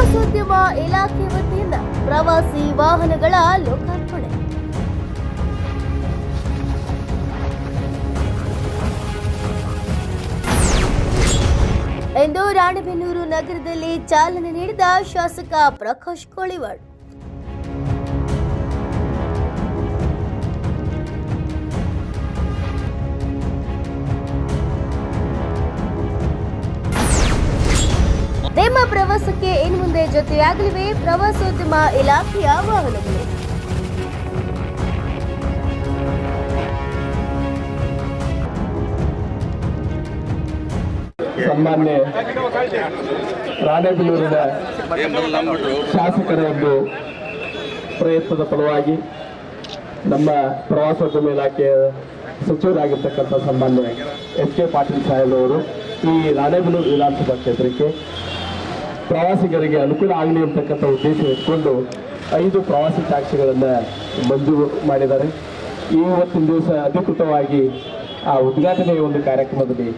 ಪ್ರವಾಸೋದ್ಯಮ ಇಲಾಖೆ ವತಿಯಿಂದ ಪ್ರವಾಸಿ ವಾಹನಗಳ ಲೋಕಾರ್ಪಣೆ. ಇಂದು ರಾಣೆಬೆನ್ನೂರು ನಗರದಲ್ಲಿ ಚಾಲನೆ ನೀಡಿದ ಶಾಸಕ ಪ್ರಕಾಶ್ ಕೋಳಿವಾಡ್. ನಿಮ್ಮ ಪ್ರವಾಸಕ್ಕೆ ಇನ್ನು ಮುಂದೆ ಜೊತೆಯಾಗಲಿವೆ ಪ್ರವಾಸೋದ್ಯಮ ಇಲಾಖೆಯ ವಾಹನಗಳು. ಸನ್ಮಾನ್ಯ ರಾಣೆಬೆನ್ನೂರಿನ ಶಾಸಕರ ಒಂದು ಪ್ರಯತ್ನದ ಫಲವಾಗಿ ನಮ್ಮ ಪ್ರವಾಸೋದ್ಯಮ ಇಲಾಖೆಯ ಸಚಿವರಾಗಿರ್ತಕ್ಕಂಥ ಸನ್ಮಾನ್ಯ ಎಚ್.ಕೆ. ಪಾಟೀಲ್ ಸಾಹೇಬರವರು ಈ ರಾಣೆಬೆನ್ನೂರು ವಿಧಾನಸಭಾ ಕ್ಷೇತ್ರಕ್ಕೆ ಪ್ರವಾಸಿಗರಿಗೆ ಅನುಕೂಲ ಆಗಲಿ ಅಂತಕ್ಕಂಥ ಉದ್ದೇಶ ಇಟ್ಕೊಂಡು 5 ಪ್ರವಾಸಿ ಟ್ಯಾಕ್ಸಿಗಳನ್ನು ಮಂಜೂರು ಮಾಡಿದ್ದಾರೆ. ಇವತ್ತಿನ ದಿವಸ ಅಧಿಕೃತವಾಗಿ ಆ ಉದ್ಘಾಟನೆಯ ಒಂದು ಕಾರ್ಯಕ್ರಮದಲ್ಲಿ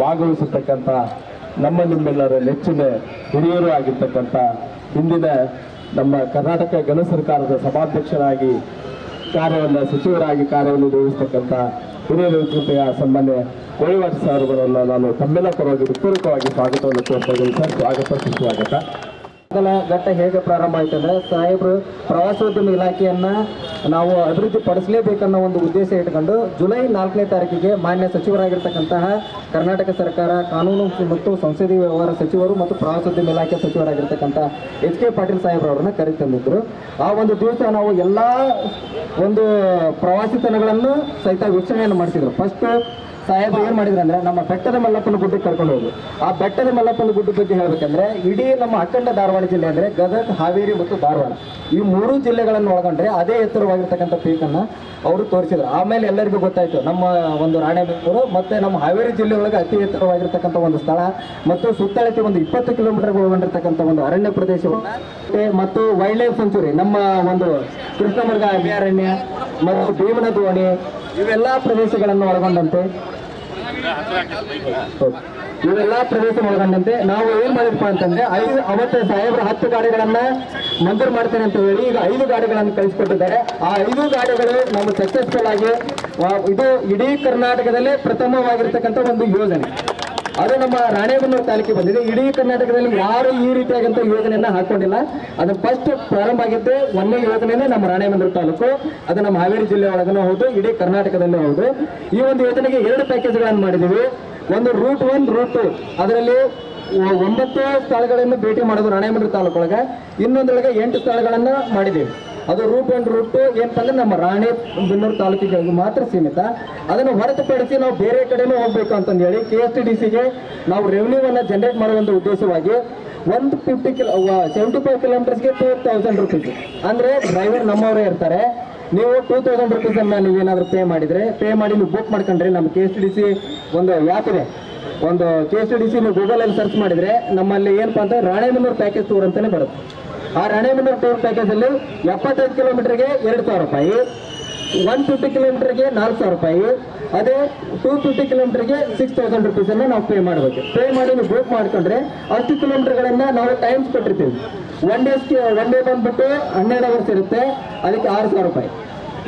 ಭಾಗವಹಿಸತಕ್ಕಂಥ ನಿಮ್ಮೆಲ್ಲರ ನೆಚ್ಚಿನ ಹಿರಿಯರು ಆಗಿರ್ತಕ್ಕಂಥ ಹಿಂದಿನ ನಮ್ಮ ಕರ್ನಾಟಕ ಗಣ ಸರ್ಕಾರದ ಸಭಾಧ್ಯಕ್ಷರಾಗಿ ಸಚಿವರಾಗಿ ಕಾರ್ಯವನ್ನು ನಿರ್ವಹಿಸತಕ್ಕಂಥ ಹಿರಿಯ ಸನ್ಮಾನ್ಯ ಕೋಳಿವಾಡ್ ಸಾಹೇಬರನ್ನು ನಾನು ತಮ್ಮೆಲ್ಲ ಪರವಾಗಿ ಹೃತ್ಪೂರ್ವಕವಾಗಿ ಸ್ವಾಗತವನ್ನು ಕೋರ್ತಾ ಇದ್ದೀನಿ ಸರ್. ಸ್ವಾಗತ ಸುಸ್ವಾಗತ. ಮೊದಲ ಘಟ್ಟ ಹೇಗೆ ಪ್ರಾರಂಭ ಆಯ್ತಂದ್ರೆ ಸಾಹೇಬರು ಪ್ರವಾಸೋದ್ಯಮ ಇಲಾಖೆಯನ್ನ ನಾವು ಅಭಿವೃದ್ಧಿ ಪಡಿಸಲೇಬೇಕನ್ನೋ ಒಂದು ಉದ್ದೇಶ ಇಟ್ಕೊಂಡು ಜುಲೈ 4ನೇ ತಾರೀಕಿಗೆ ಮಾನ್ಯ ಸಚಿವರಾಗಿರ್ತಕ್ಕಂತಹ ಕರ್ನಾಟಕ ಸರ್ಕಾರ ಕಾನೂನು ಮತ್ತು ಸಂಸದೀಯ ವ್ಯವಹಾರ ಸಚಿವರು ಮತ್ತು ಪ್ರವಾಸೋದ್ಯಮ ಇಲಾಖೆ ಸಚಿವರಾಗಿರ್ತಕ್ಕಂಥ ಎಚ್.ಕೆ. ಪಾಟೀಲ್ ಸಾಹೇಬ್ರವ್ರನ್ನ ಕರೆತಂದಿದ್ರು. ಆ ಒಂದು ದಿವಸ ನಾವು ಎಲ್ಲ ಒಂದು ಪ್ರವಾಸಿ ತಾಣಗಳನ್ನು ಸಹಿತ ವೀಕ್ಷಣೆಯನ್ನು ಮಾಡಿಸಿದ್ರು. ಫಸ್ಟ್ ಸಾಹೇಬ್ ಏನು ಮಾಡಿದ್ರು ಅಂದ್ರೆ ನಮ್ಮ ಬೆಟ್ಟದ ಮಲ್ಲಪ್ಪನ ಗುಡ್ಡಕ್ಕೆ ಕರ್ಕೊಂಡು ಹೋದ್ರು. ಆ ಬೆಟ್ಟದ ಮಲ್ಲಪ್ಪನ ಗುಡ್ಡ ಬಗ್ಗೆ ಹೇಳ್ಬೇಕಂದ್ರೆ ಇಡೀ ನಮ್ಮ ಅಖಂಡ ಧಾರವಾಡ ಜಿಲ್ಲೆ ಅಂದ್ರೆ ಗದಗ, ಹಾವೇರಿ ಮತ್ತು ಧಾರವಾಡ ಈ 3 ಜಿಲ್ಲೆಗಳನ್ನು ಒಳಗೊಂಡ್ರೆ ಅದೇ ಎತ್ತರವಾಗಿರ್ತಕ್ಕಂಥ ಪೀಕನ್ನು ಅವರು ತೋರಿಸಿದ್ರು. ಆಮೇಲೆ ಎಲ್ಲರಿಗೂ ಗೊತ್ತಾಯ್ತು ನಮ್ಮ ಒಂದು ರಾಣೆಬೆನ್ನೂರು ಮತ್ತೆ ನಮ್ಮ ಹಾವೇರಿ ಜಿಲ್ಲೆ ಒಳಗೆ ಅತಿ ಎತ್ತರವಾಗಿರ್ತಕ್ಕಂಥ ಒಂದು ಸ್ಥಳ ಮತ್ತು ಸುತ್ತಳತೆ ಒಂದು 20 ಕಿಲೋಮೀಟರ್ ಒಳಗೊಂಡಿರ್ತಕ್ಕಂಥ ಒಂದು ಅರಣ್ಯ ಪ್ರದೇಶವನ್ನು ಮತ್ತು ವೈಲ್ಡ್ ಲೈಫ್ ಸೆಂಚುರಿ ನಮ್ಮ ಒಂದು ಕೃಷ್ಣಮೃಗ ಅಭಯಾರಣ್ಯ ಮತ್ತು ಭೀಮನ ದೋಣಿ ಇವೆಲ್ಲ ಪ್ರದೇಶಗಳನ್ನು ಒಳಗೊಂಡಂತೆ ನಾವು ಏನ್ ಮಾಡಿದ್ವಿ ಅಂತಂದ್ರೆ ಅವತ್ತು ಸಾಹೇಬ್ರ 10 ಗಾಡಿಗಳನ್ನ ಮಂಜೂರು ಮಾಡ್ತೇನೆ ಅಂತ ಹೇಳಿ ಈಗ 5 ಗಾಡಿಗಳನ್ನು ಕಳಿಸಿಕೊಟ್ಟಿದ್ದಾರೆ. ಆ 5 ಗಾಡಿಗಳು ನಮ್ಮ ಸಕ್ಸಸ್ಫುಲ್ ಆಗಿ ಇದು ಇಡೀ ಕರ್ನಾಟಕದಲ್ಲೇ ಪ್ರಥಮವಾಗಿರ್ತಕ್ಕಂಥ ಒಂದು ಯೋಜನೆ. ಅದು ನಮ್ಮ ರಾಣೆಬೆನ್ನೂರು ತಾಲೂಕಿಗೆ ಬಂದಿದೆ. ಇಡೀ ಕರ್ನಾಟಕದಲ್ಲಿ ಯಾರು ಈ ರೀತಿಯಾದಂಥ ಯೋಜನೆಯನ್ನ ಹಾಕೊಂಡಿಲ್ಲ. ಅದು ಫಸ್ಟ್ ಪ್ರಾರಂಭ ಆಗಿದ್ದೆ ಒಂದೇ ಯೋಜನೆನೇ ನಮ್ಮ ರಾಣೆಬೆನ್ನೂರು ತಾಲೂಕು. ಅದು ನಮ್ಮ ಹಾವೇರಿ ಜಿಲ್ಲೆ ಒಳಗೂ ಹೌದು, ಇಡೀ ಕರ್ನಾಟಕದಲ್ಲೂ ಹೌದು. ಈ ಒಂದು ಯೋಜನೆಗೆ 2 ಪ್ಯಾಕೇಜ್ಗಳನ್ನು ಮಾಡಿದ್ದೀವಿ. ಒಂದು ರೂಟ್ 1, ರೂಟ್ 2 ಅದರಲ್ಲಿ 9 ಸ್ಥಳಗಳನ್ನು ಭೇಟಿ ಮಾಡೋದು ರಾಣೆಬೆನ್ನೂರು ತಾಲೂಕು ಒಳಗೆ, ಇನ್ನೊಂದೊಳಗೆ 8 ಸ್ಥಳಗಳನ್ನು ಮಾಡಿದ್ದೀವಿ. ಅದು ರೂಟ್ 1, ರೂಟ್ 2 ಏನಪ್ಪ ಅಂದ್ರೆ ನಮ್ಮ ರಾಣೆಬೆನ್ನೂರು ತಾಲೂಕಿಗೆ ಮಾತ್ರ ಸೀಮಿತ. ಅದನ್ನು ಹೊರತುಪಡಿಸಿ ನಾವು ಬೇರೆ ಕಡೆನೂ ಹೋಗ್ಬೇಕು ಅಂತಂದು ಹೇಳಿ KSTDCಗೆ ನಾವು ರೆವಿನ್ಯೂವನ್ನು ಜನರೇಟ್ ಮಾಡುವಂಥ ಉದ್ದೇಶವಾಗಿ 75 ಕಿಲೋಮೀಟರ್ಸ್ಗೆ 2000 ರೂಪೀಸ್ ಅಂದ್ರೆ ಡ್ರೈವರ್ ನಮ್ಮವರೇ ಇರ್ತಾರೆ. ನೀವು 2000 ರೂಪೀಸನ್ನು ನೀವೇನಾದರೂ ಪೇ ಮಾಡಿ ನೀವು ಬುಕ್ ಮಾಡ್ಕೊಂಡ್ರೆ ನಮ್ಮ KSTDC ಒಂದು ಆ್ಯಪ್ ಇದೆ. ಒಂದು KSTDC ನೀವು ಗೂಗಲಲ್ಲಿ ಸರ್ಚ್ ಮಾಡಿದರೆ ನಮ್ಮಲ್ಲಿ ಏನಪ್ಪ ಅಂತ ರಾಣೆಬೆನ್ನೂರು ಪ್ಯಾಕೇಜ್ ಟೂರ್ ಅಂತಲೇ ಬರುತ್ತೆ. ಆ ರಾಣೆಬೆನ್ನೂರು ಟೂರ್ ಪ್ಯಾಕೇಜಲ್ಲಿ 75 ಕಿಲೋಮೀಟರ್ಗೆ 2000 ರೂಪಾಯಿ, 150 ಕಿಲೋಮೀಟರ್ಗೆ 4000 ರೂಪಾಯಿ, ಅದೇ 250 ಕಿಲೋಮೀಟರ್ಗೆ 6000 ರೂಪೀಸನ್ನು ನಾವು ಪೇ ಮಾಡಬೇಕು. ಪೇ ಮಾಡಿ ನೀವು ಬುಕ್ ಮಾಡ್ಕೊಂಡ್ರೆ 10 ಕಿಲೋಮೀಟರ್ಗಳನ್ನು ನಾವು ಟೈಮ್ಸ್ ಕೊಟ್ಟಿರ್ತೀವಿ. ಒನ್ ಡೇ ಬಂದ್ಬಿಟ್ಟು 12 ಅವರ್ಸ್ ಇರುತ್ತೆ, ಅದಕ್ಕೆ 6000 ರೂಪಾಯಿ.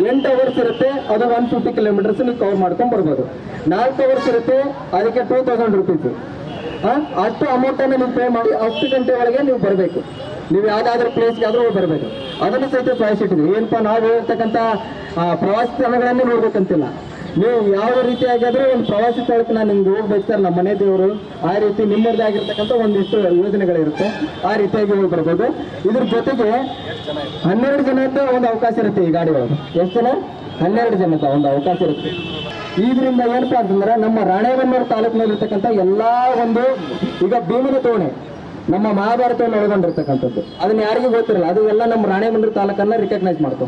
8 ಅವರ್ಸ್ ಇರುತ್ತೆ, ಅದು 150 ಕಿಲೋಮೀಟರ್ಸ್ ನೀವು ಕವರ್ ಮಾಡ್ಕೊಂಡು ಬರ್ಬೋದು. 4 ಅವರ್ಸ್ ಇರುತ್ತೆ, ಅದಕ್ಕೆ 2000 ರೂಪೀಸ್. ಅಷ್ಟು ಅಮೌಂಟನ್ನು ನೀವು ಪೇ ಮಾಡಿ 10 ಗಂಟೆ ಒಳಗೆ ನೀವು ಬರಬೇಕು. ನೀವು ಯಾವುದಾದ್ರೂ ಪ್ಲೇಸ್ಗೆ ಆದರೂ ಬರಬೇಕು. ಅದನ್ನು ಸಹಿತ ಚಾಯ್ಸ್ ಇಟ್ಟಿದ್ವಿ. ಏನಪ್ಪ ನಾವು ಹೇಳ್ತಕ್ಕಂಥ ಪ್ರವಾಸಿ ಸ್ಥಳಗಳನ್ನೇ ನೋಡ್ಬೇಕಂತಿಲ್ಲ. ನೀವು ಯಾವ ರೀತಿಯಾಗಾದರೂ ಒಂದು ಪ್ರವಾಸಿ ಸ್ಥಳಕ್ಕೆ ನಾನು ನಿಮ್ಗೆ ಹೋಗ್ಬೇಕು ಸರ್, ನಮ್ಮ ಮನೆ ದೇವರು, ಆ ರೀತಿ ನಿಮ್ಮದೇ ಆಗಿರ್ತಕ್ಕಂಥ ಒಂದಿಷ್ಟು ಯೋಜನೆಗಳಿರುತ್ತೆ. ಆ ರೀತಿಯಾಗಿ ಹೋಗಿ ಬರ್ಬೋದು. ಇದ್ರ ಜೊತೆಗೆ 12 ಜನದ ಒಂದು ಅವಕಾಶ ಇರುತ್ತೆ ಈ ಗಾಡಿ ಒಳಗೆ. ಎಷ್ಟು ಜನ? 12 ಜನದ ಒಂದು ಅವಕಾಶ ಇರುತ್ತೆ. ಇದರಿಂದ ಏನಪ್ಪಾ ಅಂತಂದ್ರೆ ನಮ್ಮ ರಾಣೆಬೆನ್ನೂರು ತಾಲೂಕಿನಲ್ಲಿರ್ತಕ್ಕಂಥ ಎಲ್ಲ ಒಂದು ಈಗ ಭೀಮನ ದೋಣಿ ನಮ್ಮ ಮಹಾಭಾರತವನ್ನು ಒಳಗೊಂಡಿರ್ತಕ್ಕಂಥದ್ದು, ಅದನ್ನ ಯಾರಿಗೂ ಗೊತ್ತಿರಲ್ಲ. ಅದು ಎಲ್ಲ ನಮ್ಮ ರಾಣೆಬೆನ್ನೂರು ತಾಲೂಕನ್ನ ರಿಕಗ್ನೈಸ್ ಮಾಡ್ತು.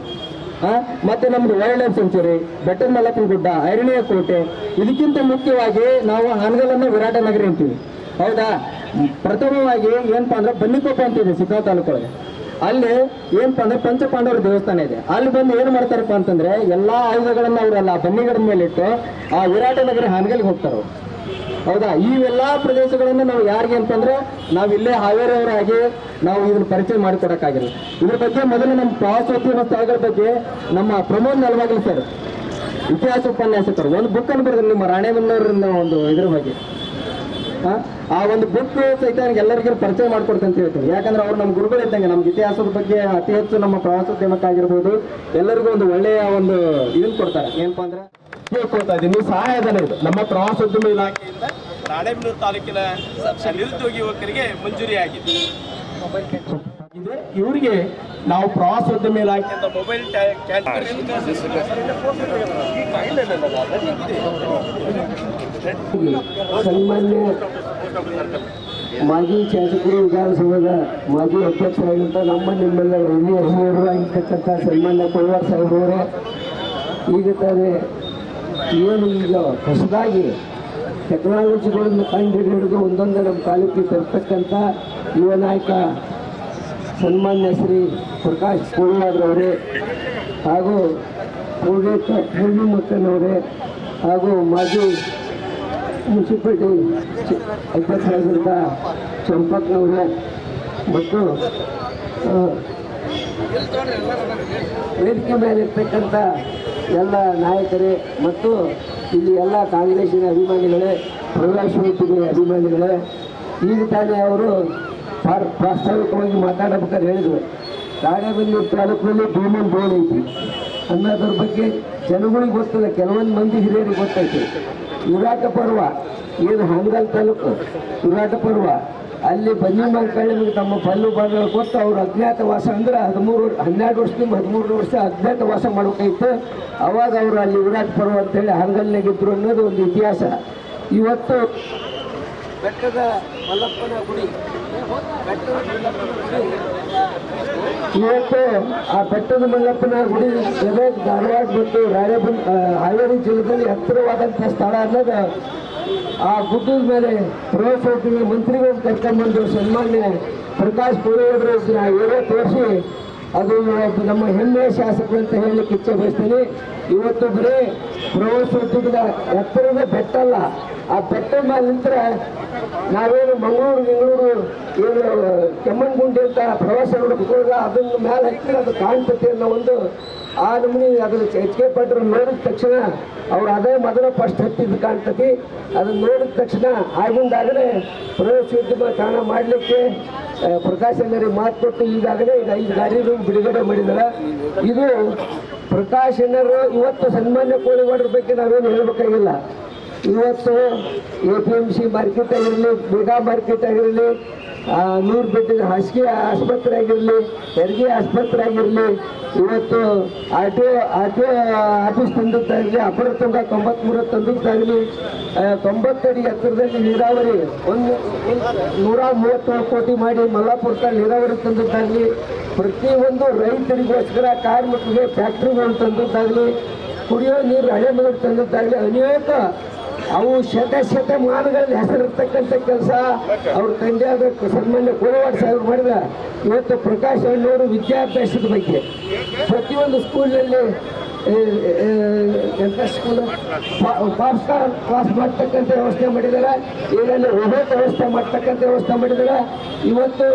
ಮತ್ತೆ ನಮ್ದು ವೈಲ್ಡ್ ಲೈಫ್ ಸೆಂಚುರಿ, ಬೆಟ್ಟದ ಮಲ್ಲಪ್ಪನ ಗುಡ್ಡ, ಐರಣಿಯ ಕೋಟೆ, ಇದಕ್ಕಿಂತ ಮುಖ್ಯವಾಗಿ ನಾವು ಹಾನಗಲನ್ನು ವಿರಾಟ ನಗರಿ ಅಂತೀವಿ, ಹೌದಾ? ಪ್ರಥಮವಾಗಿ ಏನಪ್ಪಾ ಅಂದ್ರೆ ಬನ್ನಿಕೊಪ್ಪ ಅಂತಿದೆ ಸಿಕ್ಕಾವ್ ತಾಲೂಕೊಳಗೆ. ಅಲ್ಲಿ ಏನಪ್ಪಾ ಅಂದ್ರೆ ಪಂಚಪಾಂಡವರ ದೇವಸ್ಥಾನ ಇದೆ. ಅಲ್ಲಿ ಬಂದು ಏನ್ ಮಾಡ್ತಾರಪ್ಪ ಅಂತಂದ್ರೆ ಎಲ್ಲಾ ಆಯುಧಗಳನ್ನ ಅವರೆಲ್ಲ ಬನ್ನಿಗಡ ಮೇಲೆ ಇಟ್ಟು ಆ ವಿರಾಟ ನಗರಿ ಹಾನಗಲ್ಗೆ ಹೋಗ್ತಾರ. ಹೌದಾ? ಇವೆಲ್ಲಾ ಪ್ರದೇಶಗಳನ್ನ ನಾವು ಯಾರಿಗೆ ಅಂತಂದ್ರೆ ನಾವು ಇಲ್ಲೇ ಹಾವೇರಿಯವರಾಗಿ ನಾವು ಇದನ್ನ ಪರಿಚಯ ಮಾಡಿಕೊಡಕ್ಕಾಗಿಲ್ಲ. ಇದ್ರ ಬಗ್ಗೆ ಮೊದಲು ನಮ್ಮ ಪ್ರವಾಸೋದ್ಯಮ ಸ್ಥಳಗಳ ಬಗ್ಗೆ ನಮ್ಮ ಪ್ರಮೋದ್ ನಲವಾಗಲಿ ಸರ್, ಇತಿಹಾಸ ಉಪನ್ಯಾಸಕರು, ಒಂದು ಬುಕ್ ಅನ್ನು ಬರೆದ್ರು ನಿಮ್ಮ ರಾಣೆಬೆನ್ನೂರಿನ ಒಂದು ಇದ್ರ ಬಗ್ಗೆ. ಆ ಒಂದು ಬುಕ್ ಸಹಿತ ಎಲ್ಲರಿಗೂ ಪರಿಚಯ ಮಾಡ್ಕೊಡ್ತಂತ ಅಂತ ಹೇಳ್ತೀನಿ. ಯಾಕಂದ್ರೆ ಅವ್ರು ನಮ್ಮ ಗುರುಗಳು ಇದ್ದಂಗೆ, ನಮ್ಗೆ ಇತಿಹಾಸದ ಬಗ್ಗೆ ಅತಿ ಹೆಚ್ಚು ನಮ್ಮ ಪ್ರವಾಸೋದ್ಯಮಕ್ಕಾಗಿರ್ಬೋದು ಎಲ್ಲರಿಗೂ ಒಂದು ಒಳ್ಳೆಯ ಒಂದು ಇದನ್ನ ಕೊಡ್ತಾರೆ. ಏನಪ್ಪಾ ಅಂದ್ರೆ ಕೇಳ್ಕೊಳ್ತಾ ಇದ್ದೀನಿ, ಸಹಾಯಧನ ಇದು ನಮ್ಮ ಪ್ರವಾಸೋದ್ಯಮ ಇಲಾಖೆಯಿಂದ ರಾಣೆಬೆನ್ನೂರು ತಾಲೂಕಿನ ನಿರುದ್ಯೋಗಿ ಯುವಕರಿಗೆ ಮಂಜೂರಿಯಾಗಿದೆ. ಇವರಿಗೆ ನಾವು ಪ್ರವಾಸೋದ್ಯಮ ಇಲಾಖೆಯಿಂದ ಮೊಬೈಲ್ ಸನ್ಮಾನ್ಯ ಮಾಜಿ ಶಾಸಕರು, ವಿಧಾನಸಭೆಯ ಮಾಜಿ ಅಧ್ಯಕ್ಷರಾಗಿದ್ದಂಥ ನಿಮ್ಮೆಲ್ಲ ಹಿರಿಯ ಆಗಿರ್ತಕ್ಕಂಥ ಸನ್ಮಾನ್ಯ ಕೋಳವಾರ್ ಸಾಹೇಬ್ರವರೇ, ಈಗ ತಾನೇ ಏನು ಈಗ ಹೊಸದಾಗಿ ಟೆಕ್ನಾಲಜಿಗಳನ್ನು ಕಂಡುಹಿಡಿದು ಒಂದೊಂದು ನಮ್ಮ ತಾಲೂಕಿಗೆ ತರ್ತಕ್ಕಂಥ ಯುವ ನಾಯಕ ಸನ್ಮಾನ್ಯ ಶ್ರೀ ಪ್ರಕಾಶ್ ಕೋಳವಾರ್ರವರೇ ಹಾಗೂ ಪೂರ್ಣಿಮಕ್ಕನವರೇ ಹಾಗೂ ಮಾಜಿ ಮುನ್ಸಿಪಾಲಿಟಿ ಅಧ್ಯಕ್ಷರಾಗಿದ್ದ ಚಂಪಕ್ನವರೇ ಮತ್ತು ವೇದಿಕೆ ಮೇಲಿರ್ತಕ್ಕಂಥ ಎಲ್ಲ ನಾಯಕರೇ ಮತ್ತು ಇಲ್ಲಿ ಎಲ್ಲ ಕಾಂಗ್ರೆಸ್ಸಿನ ಅಭಿಮಾನಿಗಳೇ, ಪ್ರವಾಸೋದ್ಯಮ ಅಭಿಮಾನಿಗಳೇ, ಈಗ ತಾನೇ ಅವರು ಪ್ರಾಸ್ತಾವಿಕವಾಗಿ ಮಾತಾಡಬೇಕಾದ್ರೆ ಹೇಳಿದ್ರು, ರಾಣೆಬೆನ್ನೂರು ತಾಲೂಕಿನಲ್ಲಿ ಭೀಮನ್ ಬೋರ್ಡ್ ಐತಿ ಅನ್ನೋದ್ರ ಬಗ್ಗೆ ಜನಗಳಿಗೆ ಗೊತ್ತಿಲ್ಲ, ಕೆಲವೊಂದು ಮಂದಿ ಹಿರಿಯರಿಗೆ ಗೊತ್ತೈತಿ. ವಿರಾಟ ಪರ್ವ ಏನು ಹಾನಗಲ್ ತಾಲೂಕು ವಿರಾಟ ಪರ್ವ, ಅಲ್ಲಿ ಬನ್ನಿ ಮಕ್ಕಳಿಗೆ ತಮ್ಮ ಪಲ್ಲು ಬಾಗಿಲು ಕೊಟ್ಟು ಅವರು ಅಜ್ಞಾತವಾಸ ಅಂದ್ರೆ 12 ವರ್ಷದಿಂದ 13 ವರ್ಷ ಅಜ್ಞಾತವಾಸ ಮಾಡಬೇಕಾಗಿತ್ತು. ಅವಾಗ ಅವರು ಅಲ್ಲಿ ವಿರಾಟ ಪರ್ವ ಅಂತೇಳಿ ಹಾನಗಲ್ನಾಗಿದ್ರು ಅನ್ನೋದು ಒಂದು ಇತಿಹಾಸ. ಇವತ್ತು ಬೆಟ್ಟದ ಮಲ್ಲಪ್ಪನ ಗುಡಿ, ಇವತ್ತು ಆ ಬೆಟ್ಟದ ಮಲ್ಲಪ್ಪನ ಗುಡಿ ಗದಗ, ಧಾರವಾಡ ಮತ್ತು ಹಾವೇರಿ ಜಿಲ್ಲೆಯಲ್ಲಿ ಎತ್ತರವಾದಂಥ ಸ್ಥಳ ಅನ್ನೋದು. ಆ ಗುಡ್ಡದ ಮೇಲೆ ಪ್ರವಾಸೋದ್ಯಮ ಮಂತ್ರಿಗಳು ಕರ್ಕೊಂಡ್ಬಂದು ಸನ್ಮಾನ್ಯ ಪ್ರಕಾಶ್ ಕೋಳವಾರ್ ಏರಿಯಾ ತೋರಿಸಿ ಅದು ನಮ್ಮ ಹೆಮ್ಮೆಯ ಶಾಸಕರು ಅಂತ ಹೇಳಲಿಕ್ಕೆ ಇಚ್ಛೆ ಬಯಸ್ತೀನಿ. ಇವತ್ತು ಬರೀ ಪ್ರವಾಸೋದ್ಯಮದ ಎತ್ತರದ ಬೆಟ್ಟ ಅಲ್ಲ, ಆ ಬೆಟ್ಟದ ಮೇಲೆ ನಿಂತರೆ ನಾವೇನು ಮಂಗಳೂರು ಏನು ಕೆಮ್ಮಣ್ಣಗುಂಡಿ ಅಂತ ಪ್ರವಾಸ ನೋಡಬೇಕು, ಅದನ್ನ ಮೇಲೆ ಹತ್ತಿರ ಅದು ಕಾಣ್ತತಿ ಅನ್ನೋ ಒಂದು ಆ ನಮೂನಿ ಅದನ್ನು HK ಪಾಟೀಲ್ ನೋಡಿದ ತಕ್ಷಣ ಅವ್ರು ಅದೇ ಮೊದಲ ಫಸ್ಟ್ ಹತ್ತಿದ್ದು ಕಾಣ್ತತಿ. ಅದನ್ನು ನೋಡಿದ ತಕ್ಷಣ ಆಗಿಂದಾಗಲೇ ಪ್ರವಾಸೋದ್ಯಮ ತಾಣ ಮಾಡಲಿಕ್ಕೆ ಪ್ರಕಾಶ್ ಅಣ್ಣರಿಗೆ ಮಾತು ಕೊಟ್ಟು ಈಗಾಗಲೇ 5 ಗಾಡಿ ಬಿಡುಗಡೆ ಮಾಡಿದ್ದಾರೆ. ಇದು ಪ್ರಕಾಶ್ ಅಣ್ಣರು ಇವತ್ತು ಸನ್ಮಾನ್ಯ ಕೋಳವಾರ್ ಬಗ್ಗೆ ನಾವೇನು ಹೇಳಬೇಕಾಗಿಲ್ಲ. ಇವತ್ತು APMC ಮಾರ್ಕೆಟ್ ಆಗಿರಲಿ, ಮೆಗಾ ಮಾರ್ಕೆಟ್ ಆಗಿರಲಿ, 100 ಬೆಡ್ಡಿನ ಹಾಸಿಗೆ ಆಸ್ಪತ್ರೆ ಆಗಿರಲಿ, ಹೆರಿಗೆ ಆಸ್ಪತ್ರೆ ಆಗಿರಲಿ, ಇವತ್ತು ಆಟೋ ಆಫೀಸ್ ತಂದದ್ದಾಗಲಿ, ಅಪರ ತುಂಗ 93 ತಂದದ್ದಾಗಲಿ, 90 ಅಡಿ ಎತ್ತರದಲ್ಲಿ ನೀರಾವರಿ 137 ಕೋಟಿ ಮಾಡಿ ಮಲ್ಲಾಪುರಕ್ಕೆ ನೀರಾವರಿ ತಂದದ್ದಾಗಲಿ, ಪ್ರತಿಯೊಂದು ರೈತರಿಗೋಸ್ಕರ ಕಾರ್ಮಿಕರಿಗೆ ಫ್ಯಾಕ್ಟ್ರಿಗಳು ತಂದದ್ದಾಗಲಿ, ಕುಡಿಯೋ ನೀರು ಹಳೆಮಗಳು ತಂದದ್ದಾಗಲಿ, ಅನೇಕ ಅವು ಶತಮಾನಗಳಲ್ಲಿ ಹೆಸರಿರ್ತಕ್ಕಂಥ ಕೆಲಸ ಅವ್ರು ತಂದೆ ಆಗಬೇಕು ಸನ್ಮಾನ್ಯ ಕೋಳವಾರ್ ಸಾಹೇಬರು ಮಾಡಿದ. ಇವತ್ತು ಪ್ರಕಾಶ್ ಅಣ್ಣವರು ವಿದ್ಯಾಭ್ಯಾಸದ ಬಗ್ಗೆ ಪ್ರತಿಯೊಂದು ಸ್ಕೂಲ್ನಲ್ಲಿ ಎಂಥ ಸ್ಕೂಲ್ ಕ್ಲಾಸ್ ಮಾಡ್ತಕ್ಕಂಥ ವ್ಯವಸ್ಥೆ ಮಾಡಿದ್ದಾರೆ. ಈಗಲ್ಲಿ ರೋಬೋಟ್ ವ್ಯವಸ್ಥೆ ಮಾಡ್ತಕ್ಕಂಥ ವ್ಯವಸ್ಥೆ ಮಾಡಿದ್ದಾರೆ. ಇವತ್ತು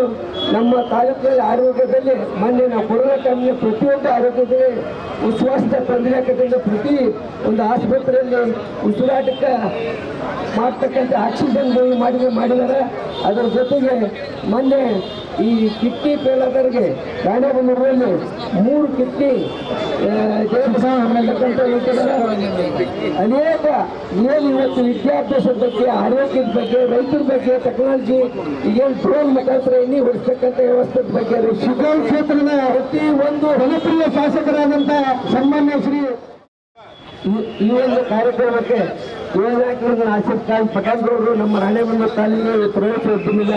ನಮ್ಮ ತಾಲೂಕಿನಲ್ಲಿ ಆರೋಗ್ಯದಲ್ಲಿ ಮೊನ್ನೆ ನಾವು ಕೊರೋನಾ ಟೈಮ್ನಲ್ಲಿ ಪ್ರತಿಯೊಂದು ಆರೋಗ್ಯದಲ್ಲಿ ಉಚ್ಛ್ವಾಸದ ತೊಂದರೆ ಆಗದಿಂದ ಪ್ರತಿ ಒಂದು ಆಸ್ಪತ್ರೆಯಲ್ಲಿ ಉಸಿರಾಟಕ್ಕೆ ಮಾಡ್ತಕ್ಕಂಥ ಆಕ್ಸಿಜನ್ ಮಾಡಿದ್ದಾರೆ. ಅದರ ಜೊತೆಗೆ ಮೊನ್ನೆ ಈ ಕಿಡ್ನಿ ಫೇಲ್ ಆದವರಿಗೆ ರಾಣೆಬೆನ್ನೂರಲ್ಲಿ 3 ಕಿಡ್ನಿ ಅನೇಕ ಏನು ಇವತ್ತು ವಿದ್ಯಾಭ್ಯಾಸದ ಬಗ್ಗೆ, ಆರೋಗ್ಯದ ಬಗ್ಗೆ, ರೈತರ ಬಗ್ಗೆ, ಟೆಕ್ನಾಲಜಿ ಈಗೇನು ಡ್ರೋನ್ ಮುಖಾಂತರ ಎಣ್ಣೆ ಹೊಡಿಸ್ತಕ್ಕಂಥ ವ್ಯವಸ್ಥೆ ಬಗ್ಗೆ ಶಿಕ್ಷಣ ಕ್ಷೇತ್ರದ ಪ್ರತಿ ಒಂದು ಜನಪ್ರಿಯ ಶಾಸಕರಾದಂಥ ಸನ್ಮಾನ್ಯ ಶ್ರೀ ಈ ಒಂದು ಕಾರ್ಯಕ್ರಮಕ್ಕೆ ಆಸಿಫ್ ಖಾನ್ ಪಠಾಣ್ಗೌಡರು ನಮ್ಮ ರಾಣೆಬೆನ್ನೂರು ತಾಲೂಕಿನ ಪ್ರವಾಸೋದ್ಯಮದ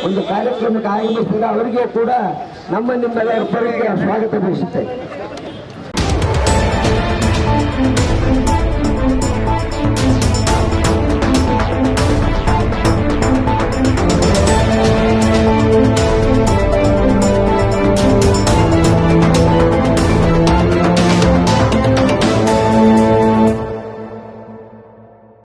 ಒಂದು ಕಾರ್ಯಕ್ರಮಕ್ಕೆ ಆಗಮಿಸಿದ ಅವರಿಗೆ ಕೂಡ ನಿಮ್ಮೆಲ್ಲರ ಪರವಾಗಿ ಸ್ವಾಗತ ಬಯಸುತ್ತೇವೆ.